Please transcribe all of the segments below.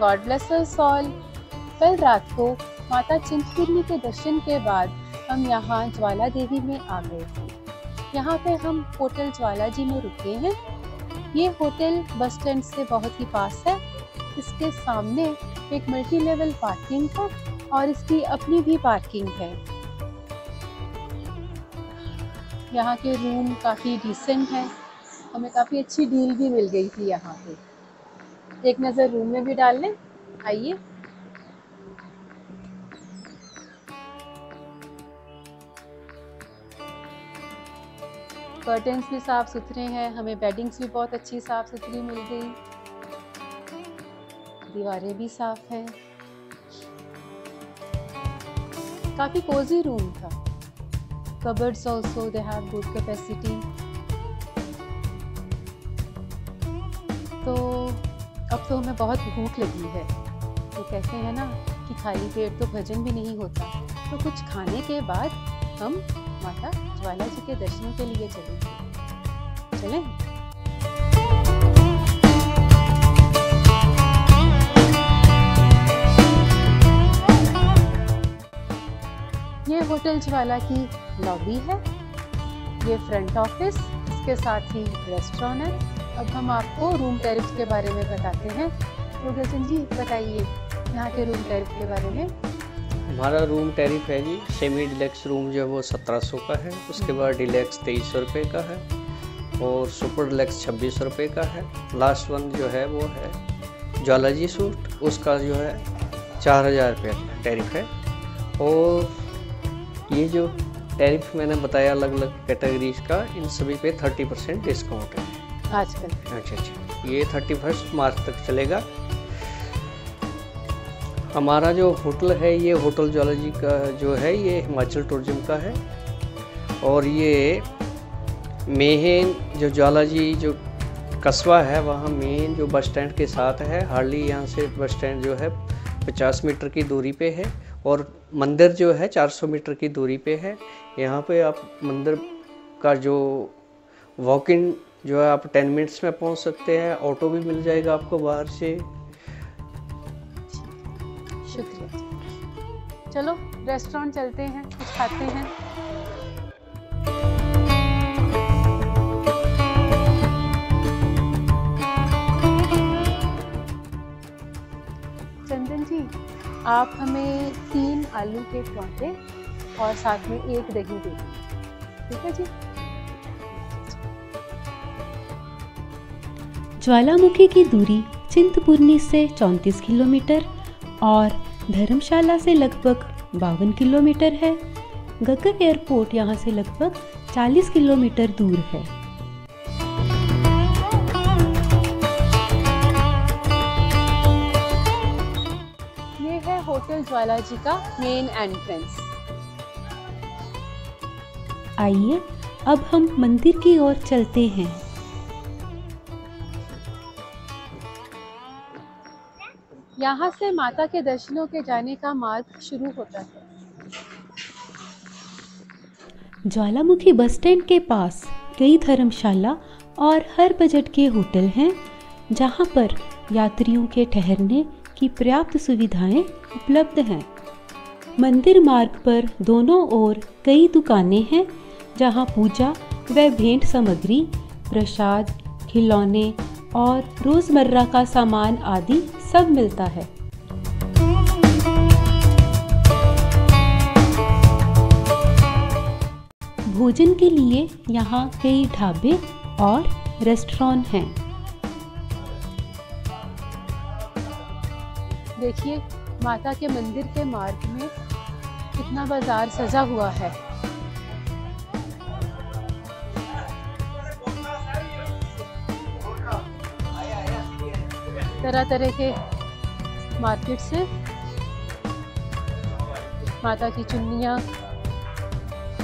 God bless us all. कल रात को माता चिंतपूर्णी के दर्शन के बाद हम यहाँ ज्वाला देवी में आ गए थे। यहाँ पे हम होटल ज्वाला जी में रुके हैं। ये होटल बस स्टैंड से बहुत ही पास है। इसके सामने एक मल्टी लेवल पार्किंग है और इसकी अपनी भी पार्किंग है। यहाँ के रूम काफ़ी डिसेंट है, हमें काफ़ी अच्छी डील भी मिल गई थी यहाँ पे। एक नज़र रूम में भी डाल लें, आइए। कर्टन्स भी साफ सुथरे हैं, हमें बेडिंग्स भी बहुत अच्छी साफ सुथरी मिल गई। दीवारें भी साफ हैं। काफ़ी कोजी रूम था। Cupboards also they have good capacity. तो अब तो हमें बहुत भूख लगी है। तो कहते हैं ना कि खाली पेट तो भजन भी नहीं होता। तो कुछ खाने के बाद हम माता ज्वाला जी के दर्शनों के लिए चलेंगे। चलें? ये होटल ज्वाला की लॉबी है, ये फ्रंट ऑफिस, इसके साथ ही रेस्टोरेंट है। अब हम आपको रूम टैरिफ के बारे में बताते हैं। तो गजन जी बताइए यहाँ के रूम टैरिफ के बारे में। हमारा रूम टैरिफ है जी, सेमी डिलैक्स रूम जो है वो 1700 का है। उसके बाद डिलैक्स 2300 रुपये का है और सुपर डिलैक्स 2600 रुपये का है। लास्ट वन जो है वो है ज्वाला जी सूट, उसका जो है 4000 रुपये टैरिफ है। और ये जो टैरिफ मैंने बताया अलग अलग कैटेगरीज का, इन सभी पे 30% डिस्काउंट है आजकल। अच्छा, ये 31 मार्च तक चलेगा। हमारा जो होटल है, ये होटल ज्वाला जी का जो है ये हिमाचल टूरिज्म का है। और ये मेन जो ज्वाला जी जो कस्बा है वहाँ मेन जो बस स्टैंड के साथ है। हार्डली यहाँ से बस स्टैंड जो है 50 मीटर की दूरी पे है और मंदिर जो है 400 मीटर की दूरी पे है। यहाँ पे आप मंदिर का जो वॉक इन जो है आप 10 मिनट्स में पहुँच सकते हैं। ऑटो भी मिल जाएगा आपको बाहर से। शुक्रिया। चलो रेस्टोरेंट चलते हैं, कुछ खाते हैं। चंदन जी, आप हमें 3 आलू के परांठे और साथ में 1 दही दे दीजिए, ठीक है जी। ज्वालामुखी की दूरी चिंतपूर्णी से 34 किलोमीटर और धर्मशाला से लगभग 52 किलोमीटर है। गगन एयरपोर्ट यहाँ से लगभग 40 किलोमीटर दूर है। ये है होटल ज्वाला जी का मेन एंट्रेंस। आइए अब हम मंदिर की ओर चलते हैं। यहाँ से माता के दर्शनों के जाने का मार्ग शुरू होता है। ज्वालामुखी बस स्टैंड के पास कई धर्मशाला और हर बजट के होटल हैं, जहाँ पर यात्रियों के ठहरने की पर्याप्त सुविधाएं उपलब्ध हैं। मंदिर मार्ग पर दोनों ओर कई दुकानें हैं, जहाँ पूजा व भेंट सामग्री, प्रसाद, खिलौने और रोजमर्रा का सामान आदि सब मिलता है। भोजन के लिए यहाँ कई ढाबे और रेस्टोरेंट हैं। देखिए माता के मंदिर के मार्ग में कितना बाजार सजा हुआ है। तरह तरह के मार्केट से माता की चुन्नियाँ,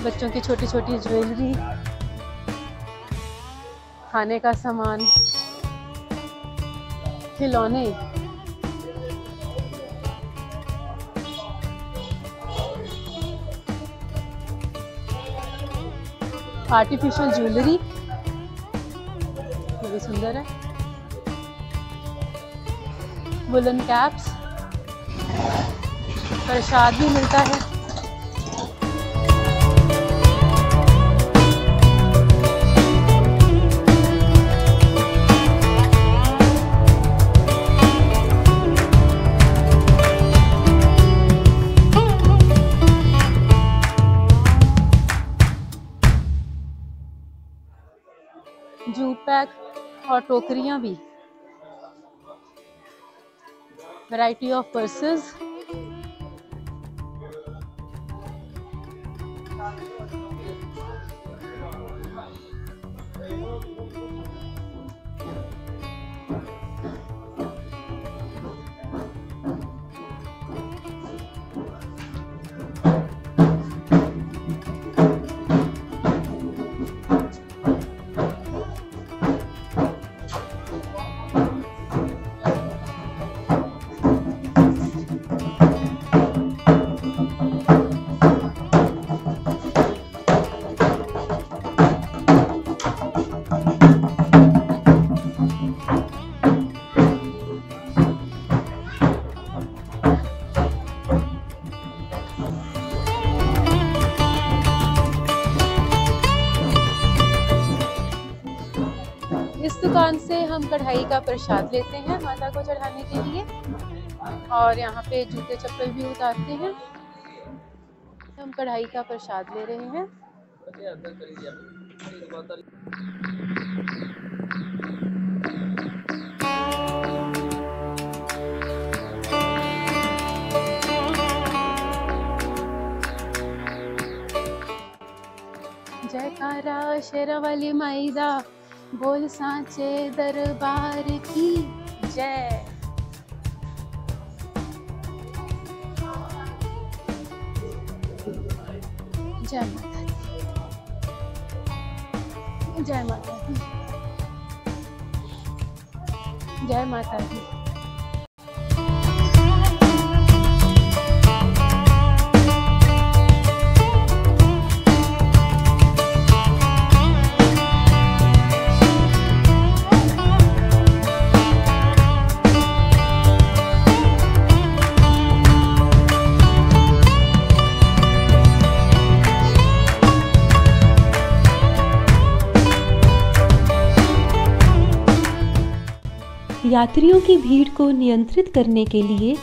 बच्चों की छोटी छोटी ज्वेलरी, खाने का सामान, खिलौने, आर्टिफिशियल ज्वेलरी, वो भी सुंदर है। वुलन कैप्स, प्रसाद भी मिलता है। जूट बैग और टोकरियां भी, वैरायटी ऑफ पर्सेस, इस दुकान से हम कढ़ाई का प्रसाद लेते हैं माता को चढ़ाने के लिए, और यहाँ पे जूते चप्पल भी उतारते हैं। हम कढ़ाई का प्रसाद ले रहे हैं। जयकारा शेरावाली माई दा, बोल सांचे दरबार की जय। जय माता दी, जय माता दी, जय माता दी। यात्रियों की भीड़ को नियंत्रित करने के लिए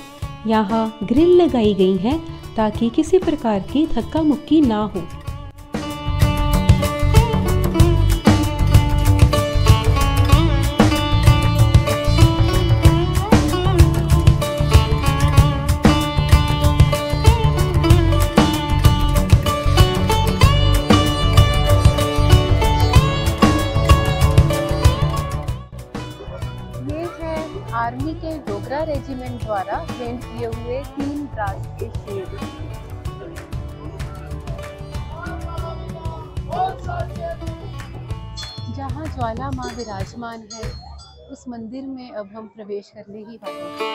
यहाँ ग्रिल लगाई गई हैं ताकि किसी प्रकार की धक्का मुक्की ना हो। आर्मी के डोगरा रेजिमेंट द्वारा पेंट किए हुए 3 ब्रास के शेर। जहाँ ज्वाला माँ विराजमान है, उस मंदिर में अब हम प्रवेश करने ही वाले हैं।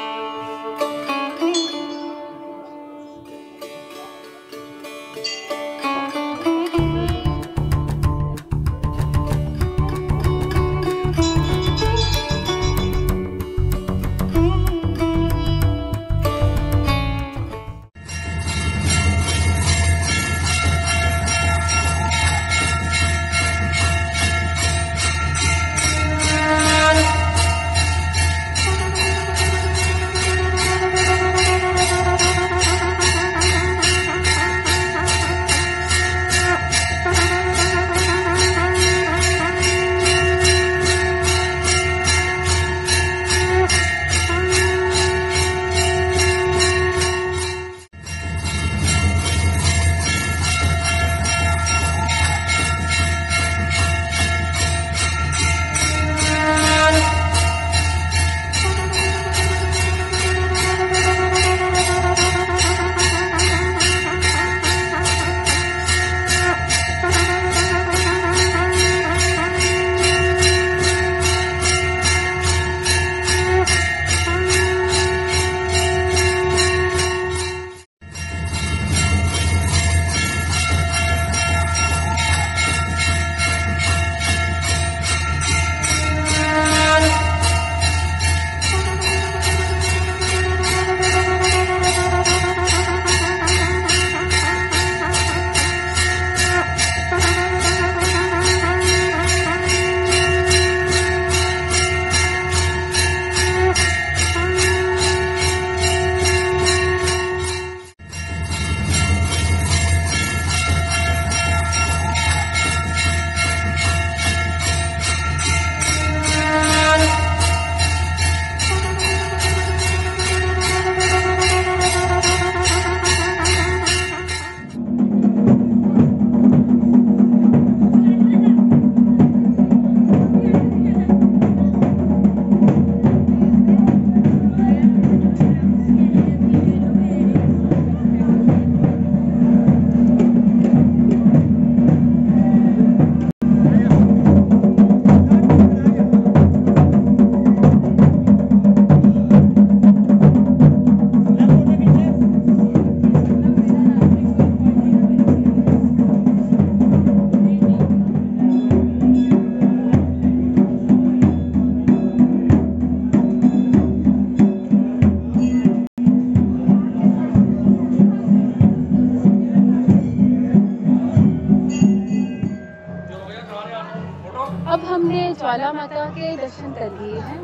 हमने ज्वाला माता के दर्शन कर लिए हैं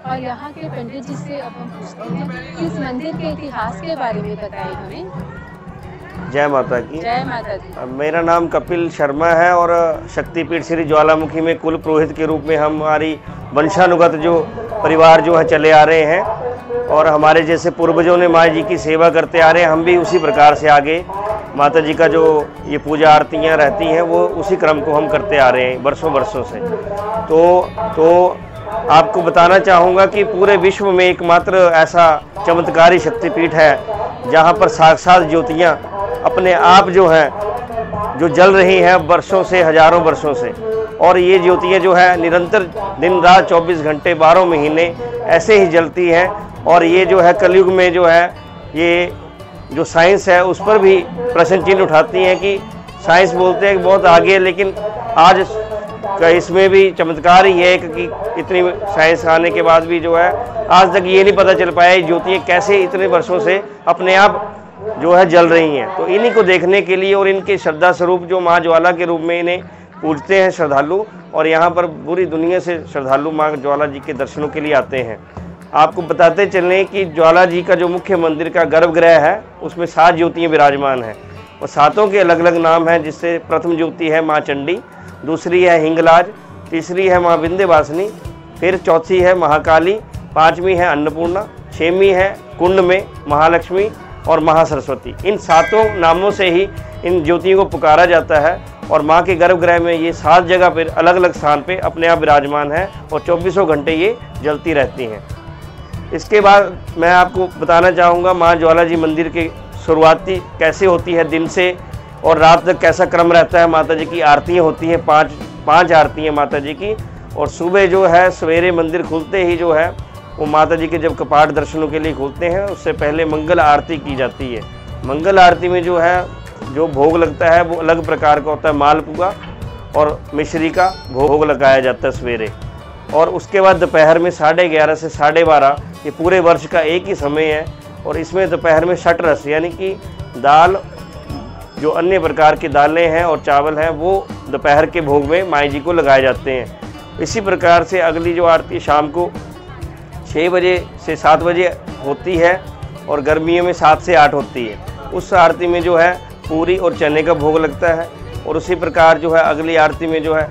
और यहाँ के पंडित जी से अब हम पूछते हैं कि इस मंदिर के इतिहास के बारे में बताएं हमें। जय माता की। जय माता दी। मेरा नाम कपिल शर्मा है और शक्तिपीठ श्री ज्वालामुखी में कुल पुरोहित के रूप में हमारी वंशानुगत जो परिवार जो है चले आ रहे हैं और हमारे जैसे पूर्वजों ने माँ जी की सेवा करते आ रहे हैं, हम भी उसी प्रकार से आगे माता जी का जो ये पूजा आरतियाँ रहती हैं वो उसी क्रम को हम करते आ रहे हैं वर्षों से। तो आपको बताना चाहूँगा कि पूरे विश्व में एकमात्र ऐसा चमत्कारी शक्तिपीठ है जहाँ पर साक्षात ज्योतियाँ अपने आप जो हैं जो जल रही हैं वर्षों से, हजारों वर्षों से, और ये ज्योतियाँ जो है निरंतर दिन रात 24 घंटे 12 महीने ऐसे ही जलती हैं। और ये जो है कलयुग में जो है ये जो साइंस है उस पर भी प्रश्न चिन्ह उठाती हैं कि साइंस बोलते हैं कि बहुत आगे है, लेकिन आज का इसमें भी चमत्कार ही है कि इतनी साइंस आने के बाद भी जो है आज तक ये नहीं पता चल पाया ज्योतियाँ कैसे इतने वर्षों से अपने आप जो है जल रही हैं। तो इन्हीं को देखने के लिए और इनके श्रद्धा स्वरूप जो माँ ज्वाला के रूप में इन्हें पूजते हैं श्रद्धालु, और यहाँ पर पूरी दुनिया से श्रद्धालु माँ ज्वाला जी के दर्शनों के लिए आते हैं। आपको बताते चलें कि ज्वाला जी का जो मुख्य मंदिर का गर्भगृह है उसमें 7 ज्योतियाँ विराजमान हैं और 7 के अलग अलग नाम हैं, जिससे प्रथम ज्योति है माँ चंडी, दूसरी है हिंगलाज, तीसरी है माँ विंध्यवासिनी, फिर चौथी है महाकाली, 5वीं है अन्नपूर्णा, 6वीं है कुंड में महालक्ष्मी और महासरस्वती। इन 7 नामों से ही इन ज्योतियों को पुकारा जाता है और माँ के गर्भगृह में ये 7 जगह पर अलग अलग स्थान पे अपने आप विराजमान है और 24 घंटे ये जलती रहती हैं। इसके बाद मैं आपको बताना चाहूँगा माँ ज्वाला जी मंदिर के शुरुआती कैसे होती है, दिन से और रात तक कैसा क्रम रहता है। माता जी की आरतियाँ होती हैं, 5 आरतियाँ माता जी की, और सुबह जो है सवेरे मंदिर खुलते ही जो है वो माता जी के जब कपाट दर्शनों के लिए खुलते हैं उससे पहले मंगल आरती की जाती है। मंगल आरती में जो है जो भोग लगता है वो अलग प्रकार का होता है, मालपुआ और मिश्री का भोग लगाया जाता है सवेरे। और उसके बाद दोपहर में 11:30 से 12:30 ये पूरे वर्ष का एक ही समय है और इसमें दोपहर में षट रस यानी कि दाल, जो अन्य प्रकार की दालें हैं और चावल हैं वो दोपहर के भोग में माई जी को लगाए जाते हैं। इसी प्रकार से अगली जो आरती शाम को 6 बजे से 7 बजे होती है और गर्मियों में 7 से 8 होती है। उस आरती में जो है पूरी और चने का भोग लगता है और उसी प्रकार जो है अगली आरती में जो है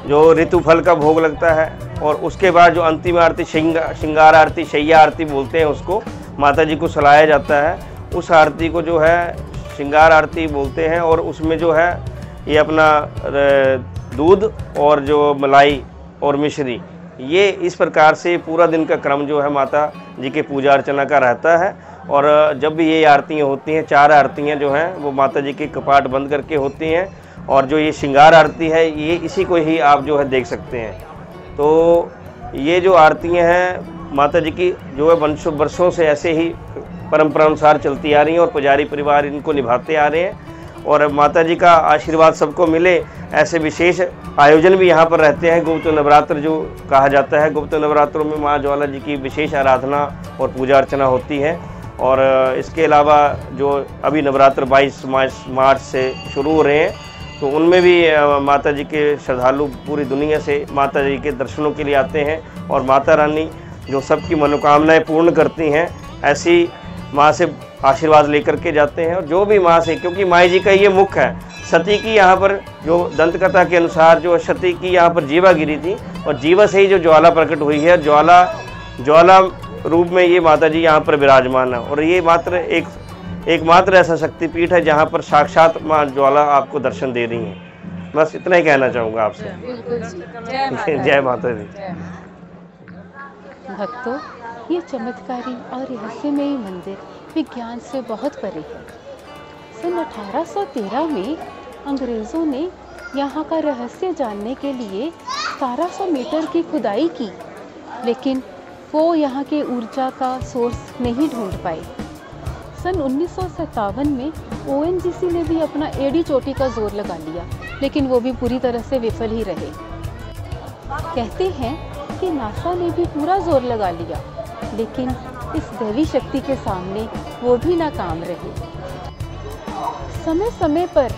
जो ऋतु फल का भोग लगता है और उसके बाद जो अंतिम आरती श्रृंगार आरती, शैया आरती बोलते हैं उसको, माता जी को सुलाया जाता है। उस आरती को जो है श्रृंगार आरती बोलते हैं और उसमें जो है ये अपना दूध और जो मलाई और मिश्री, ये इस प्रकार से पूरा दिन का क्रम जो है माता जी के पूजा अर्चना का रहता है। और जब भी ये आरतियाँ होती हैं, 4 आरतियाँ जो हैं वो माता जी के कपाट बंद करके होती हैं और जो ये श्रृंगार आरती है ये इसी को ही आप जो है देख सकते हैं। तो ये जो आरतियाँ हैं माता जी की जो है वर्षों से ऐसे ही परंपरा अनुसार चलती आ रही हैं और पुजारी परिवार इनको निभाते आ रहे हैं और माता जी का आशीर्वाद सबको मिले ऐसे विशेष आयोजन भी यहाँ पर रहते हैं। गुप्त नवरात्र जो कहा जाता है, गुप्त नवरात्रों में माँ ज्वाला जी की विशेष आराधना और पूजा अर्चना होती है। और इसके अलावा जो अभी नवरात्र 22 मार्च से शुरू हो रहे हैं तो उनमें भी माता जी के श्रद्धालु पूरी दुनिया से माता जी के दर्शनों के लिए आते हैं और माता रानी जो सबकी मनोकामनाएं पूर्ण करती हैं ऐसी माँ से आशीर्वाद लेकर के जाते हैं। और जो भी माँ से, क्योंकि माई जी का ये मुख है, सती की यहाँ पर जो दंत कथा के अनुसार जो सती की यहाँ पर जीवा गिरी थी और जीवा से ही जो ज्वाला प्रकट हुई है, ज्वाला रूप में ये माता जी यहाँ पर विराजमान है। और ये मात्र एकमात्र ऐसा शक्तिपीठ है जहाँ पर साक्षात माँ ज्वाला आपको दर्शन दे रही हैं। बस इतना ही कहना चाहूँगा आपसे। जय माता दी। भक्तों, ये चमत्कारी और रहस्यमयी मंदिर विज्ञान से बहुत परे है। सन 1813 में अंग्रेज़ों ने यहाँ का रहस्य जानने के लिए 1700 मीटर की खुदाई की, लेकिन वो यहाँ के ऊर्जा का सोर्स नहीं ढूंढ पाए। सन 1957 में ONGC ने भी अपना एड़ी चोटी का जोर लगा लिया, लेकिन वो भी पूरी तरह से विफल ही रहे। कहते हैं कि नासा ने भी पूरा जोर लगा लिया, लेकिन इस दैवी शक्ति के सामने वो भी नाकाम रहे। समय समय पर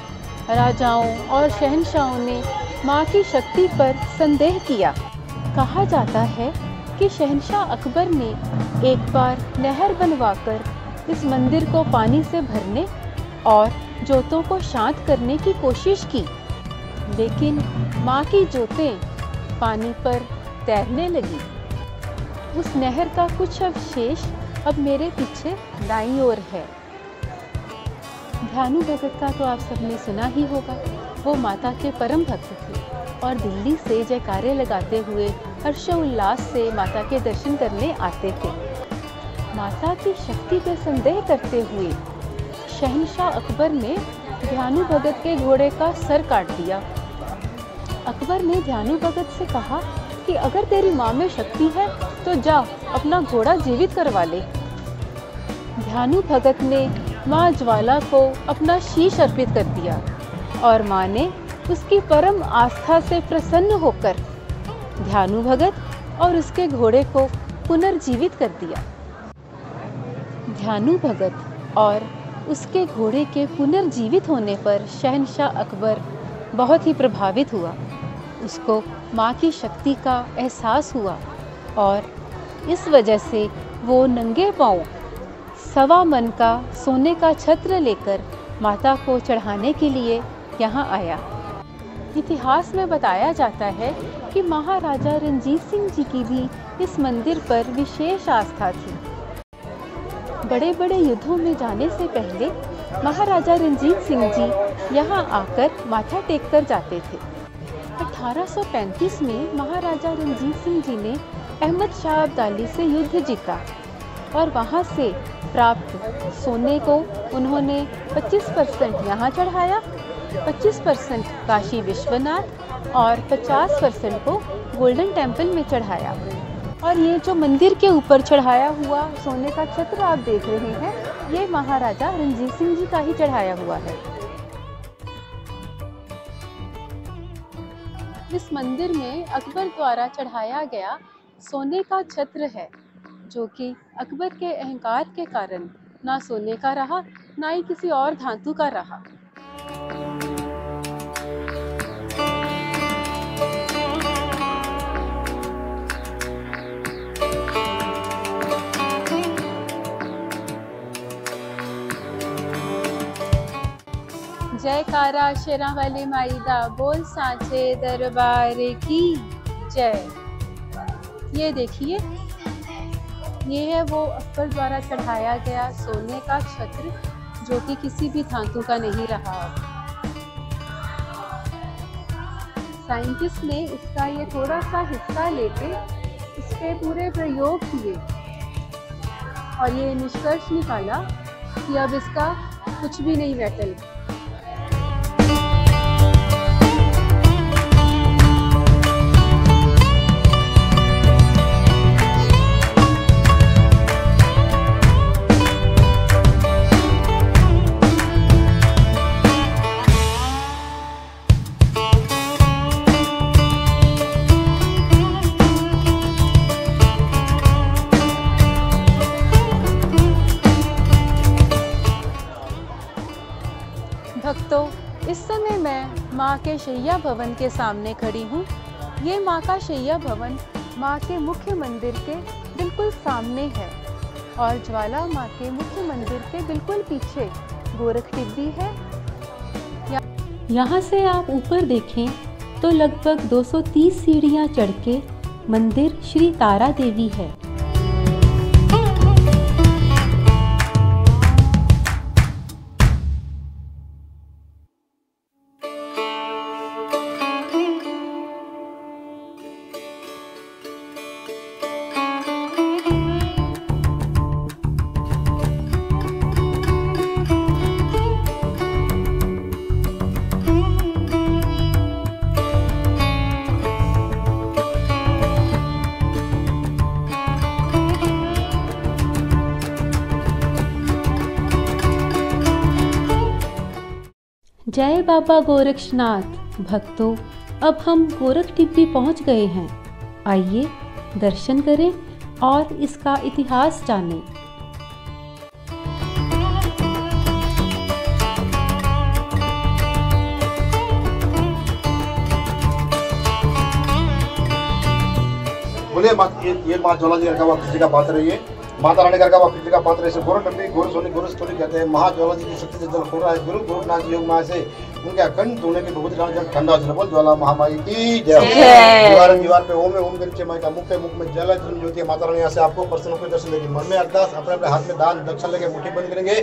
राजाओं और शहंशाहों ने माँ की शक्ति पर संदेह किया। कहा जाता है कि शहंशाह अकबर ने एक बार नहर बनवाकर इस मंदिर को पानी से भरने और जोतों को शांत करने की कोशिश की, लेकिन माँ की जोतें पानी पर तैरने लगी। उस नहर का कुछ अवशेष अब मेरे पीछे दाईं ओर है। ध्यानु भगत का तो आप सबने सुना ही होगा। वो माता के परम भक्त थे और दिल्ली से जयकारे लगाते हुए हर्षोल्लास से माता के दर्शन करने आते थे। माता की शक्ति पर संदेह करते हुए शहंशाह अकबर ने ध्यानु भगत के घोड़े का सर काट दिया। अकबर ने ध्यानु भगत से कहा कि अगर तेरी माँ में शक्ति है तो जा अपना घोड़ा जीवित करवा ले। ध्यानु भगत ने माँ ज्वाला को अपना शीश अर्पित कर दिया और माँ ने उसकी परम आस्था से प्रसन्न होकर ध्यानु भगत और उसके घोड़े को पुनर्जीवित कर दिया। ध्यानु भगत और उसके घोड़े के पुनर्जीवित होने पर शहंशाह अकबर बहुत ही प्रभावित हुआ। उसको माँ की शक्ति का एहसास हुआ और इस वजह से वो नंगे पांव 1.25 मन का सोने का छत्र लेकर माता को चढ़ाने के लिए यहाँ आया। इतिहास में बताया जाता है कि महाराजा रणजीत सिंह जी की भी इस मंदिर पर विशेष आस्था थी। बड़े बड़े युद्धों में जाने से पहले महाराजा रणजीत सिंह जी यहाँ आकर माथा टेक कर जाते थे। 1835 में महाराजा रणजीत सिंह जी ने अहमद शाह अब्दाली से युद्ध जीता और वहाँ से प्राप्त सोने को उन्होंने 25% यहाँ चढ़ाया, 25% काशी विश्वनाथ और 50% को गोल्डन टेम्पल में चढ़ाया। और ये जो मंदिर के ऊपर चढ़ाया हुआ सोने का छत्र आप देख रहे हैं, ये महाराजा रणजीत सिंह जी का ही चढ़ाया हुआ है। इस मंदिर में अकबर द्वारा चढ़ाया गया सोने का छत्र है, जो कि अकबर के अहंकार के कारण ना सोने का रहा ना ही किसी और धातु का रहा। जयकारा शेरा वाली माई दा बोल सांचे दरबार की जय। ये देखिए, ये है वो अकबर द्वारा चढ़ाया गया सोने का छत्र, जो कि किसी भी धातु का नहीं रहा। साइंटिस्ट ने इसका ये थोड़ा सा हिस्सा लेके इस पे पूरे प्रयोग किए और ये निष्कर्ष निकाला कि अब इसका कुछ भी नहीं मेटल। भक्तों, इस समय मैं माँ के शैया भवन के सामने खड़ी हूँ। ये माँ का शैया भवन माँ के मुख्य मंदिर के बिल्कुल सामने है और ज्वाला माँ के मुख्य मंदिर के बिल्कुल पीछे गोरख टिब्बी है। यहाँ से आप ऊपर देखें तो लगभग 230 सीढ़ियाँ चढ़ के मंदिर श्री तारा देवी है। जय बाबा गोरक्षनाथ। भक्तों, अब हम गोरख टिब्बी पहुंच गए हैं। आइए दर्शन करें और इसका इतिहास जानें। बोले ये माँ ज्वाला जी का हुआ कृष्ण का पात्र है, ये माता रानी का हुआ कृष्ण का पात्र है। इसे गोरख टंडी गोरख सोनी गोरख स्टोरी कहते हैं। महाज्वाला जी की शक्ति से जल खोल रहा है। गुरु गोरखनाथ योग माँ से उनके अखंड धोने की बहुत जल ठंडा जल बोल ज्वाला महामाई की जय। दीवार पे ओम है, ओम के नीचे माई का मुख है, मुख में जल है, ज्योति है। माता रानी यहाँ से आपको प्रसन्न होकर दर्शन देगी। मन में अरदास, अपने अपने हाथ में दान दक्षिणा लेके मुट्ठी बंद करेंगे।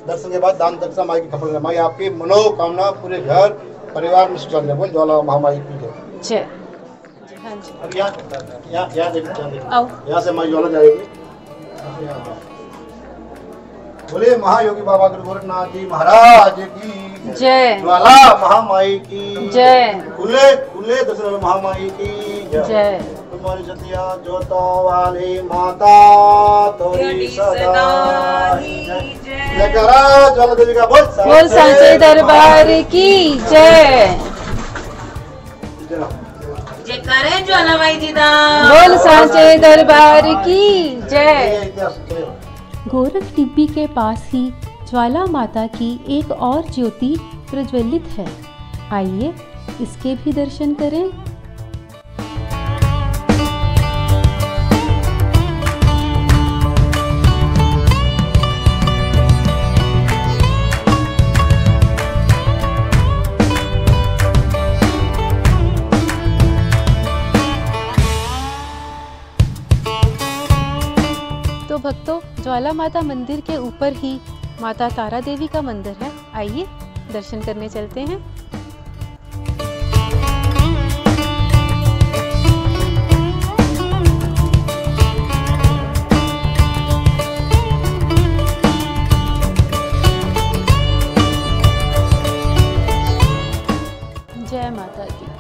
दर्शन के बाद दान दक्षिणा माई की कपड़ लेना। माई आपकी मनोकामना पूरे घर परिवार में सुचल जाए बोल ज्वाला महामाई की जय। हाँ जी, अब यहाँ देखो आओ। यहाँ से माई ज्वाला जाएगी। बोले महायोगी बाबा गुरु गोरखनाथ जी महाराज की जय। ज्वाला महामाई की जय। खुले खुले दशरथ महामाई की जय। तुम्हारी सतिया जोतों वाली माता तोरी सदा जय करा ज्वाला देवी का बोल सांचे दरबार की जय। जय करें ज्वाला माई जी दा बोल सांचे दरबार की जय। गोरख डिब्बी के पास ही ज्वाला माता की एक और ज्योति प्रज्वलित है। आइए इसके भी दर्शन करें। तो भक्तों, ज्वाला माता मंदिर के ऊपर ही माता तारा देवी का मंदिर है। आइए दर्शन करने चलते हैं। जय माता दी।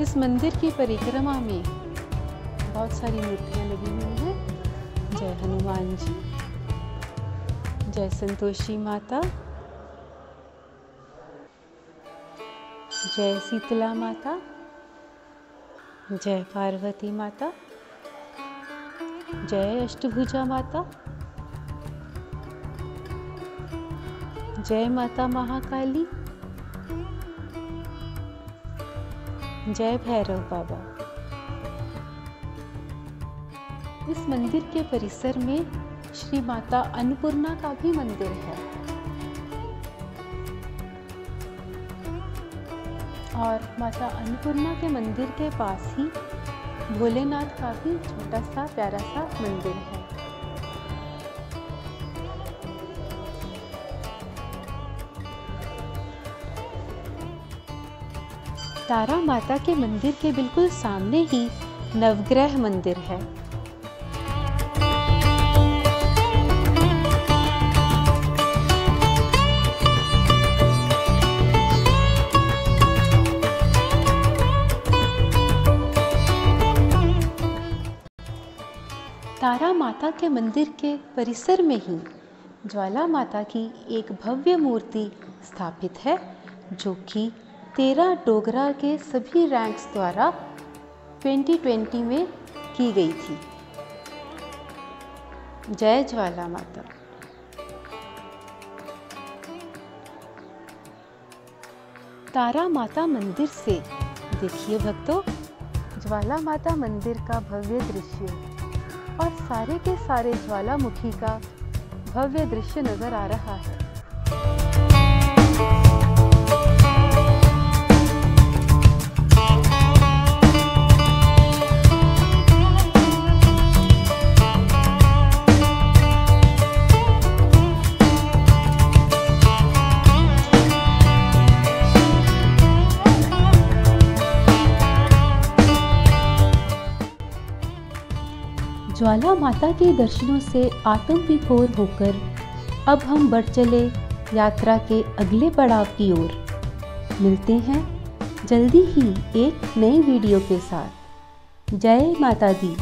इस मंदिर की परिक्रमा में बहुत सारी मूर्तियां लगी हुई हैं। जय हनुमान जी, जय संतोषी माता, जय शीतला माता, जय पार्वती माता, जय अष्टभुजा माता, जय माता महाकाली, जय भैरव बाबा। इस मंदिर के परिसर में श्री माता अन्नपूर्णा का भी मंदिर है और माता अन्नपूर्णा के मंदिर के पास ही भोलेनाथ का भी छोटा सा प्यारा सा मंदिर है। तारा माता के मंदिर के बिल्कुल सामने ही नवग्रह मंदिर है। तारा माता के मंदिर के परिसर में ही ज्वाला माता की एक भव्य मूर्ति स्थापित है, जो कि 13 डोगरा के सभी रैंक्स द्वारा 2020 में की गई थी। जय ज्वाला माता। तारा माता मंदिर से देखिए भक्तों, ज्वाला माता मंदिर का भव्य दृश्य और सारे के सारे ज्वालामुखी का भव्य दृश्य नजर आ रहा है। ज्वाला माता के दर्शनों से आत्म विभोर होकर अब हम बढ़ चले यात्रा के अगले पड़ाव की ओर। मिलते हैं जल्दी ही एक नई वीडियो के साथ। जय माता दी।